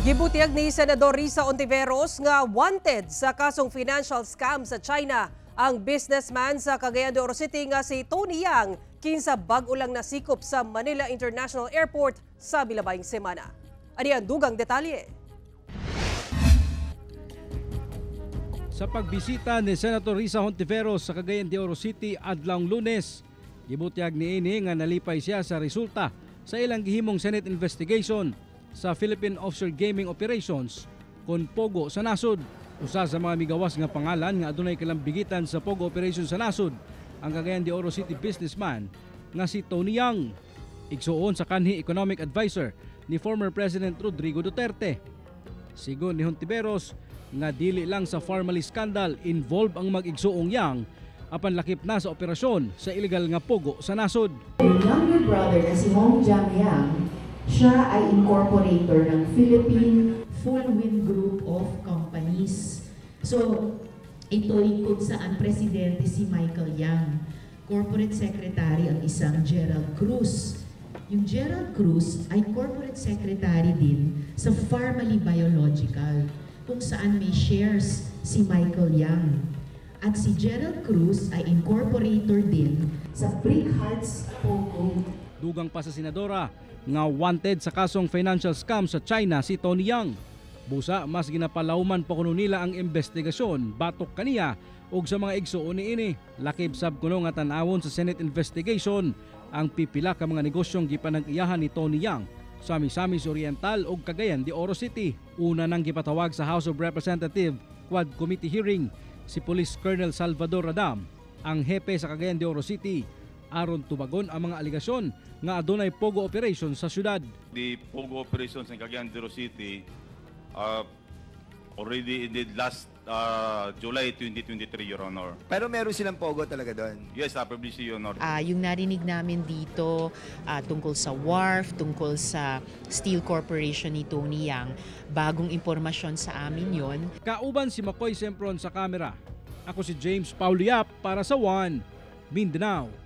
Gibutiag ni Senador Risa Ontiveros nga wanted sa kasong financial scam sa China ang businessman sa Cagayan de Oro City nga si Tony Yang kinsa bag-o lang nasikop sa Manila International Airport sa milabayng semana. Ani ang dugang detalye. Sa pagbisita ni Senator Risa Ontiveros sa Cagayan de Oro City adlawng Lunes, gibutiag niini nga nalipay siya sa resulta sa ilang gihimong Senate investigation sa Philippine Offshore Gaming Operations kon Pogo sa nasod. Usa sa mga migawas nga pangalan nga adunay kalambigitan sa Pogo Operation sa nasod ang Cagayan de Oro City businessman nga si Tony Yang, igsuon sa kanhi economic advisor ni former President Rodrigo Duterte. Sigon ni Ontiveros nga dili lang sa Farmally scandal involved ang mag-igsuong Yang apan lakip na sa operasyon sa illegal nga Pogo sa nasod. Yung younger brother na si Hong Jiang Yang, siya ay incorporator ng Philippine Full Wind Group of Companies. So, ito kung saan presidente si Michael Yang. Corporate secretary ang isang Gerald Cruz. Yung Gerald Cruz ay corporate secretary din sa Farmally Biological, kung saan may shares si Michael Yang. At si Gerald Cruz ay incorporator din sa Brick Hearts Pogo. Dugang pa sa senadora nga wanted sa kasong financial scam sa China si Tony Yang. Busa mas ginapalawman pa kuno nila ang investigasyon batok kaniya ug sa mga igsuon niini. Lakip sab kuno nga tan-awon sa Senate investigation ang pipila ka mga negosyong gipanag-iyahan ni Tony Yang sa Misamis Oriental ug Cagayan de Oro City. Una nang gipatawag sa House of Representatives Quad Committee hearing si Police Colonel Salvador Adam, ang hepe sa Cagayan de Oro City, aron tubagon ang mga aligasyon nga adunay Pogo operation sa syudad. The Pogo operations in Cagayan de Oro City already ended last July 2023, Your Honor. Pero meron silang Pogo talaga doon? Yes, publicly, Your Honor. Yung narinig namin dito tungkol sa wharf, tungkol sa Steel Corporation ni Tony Yang, bagong impormasyon sa amin yon. Kauban si Makoy Sempron sa kamera. Ako si James Pauliap para sa One Mindanao.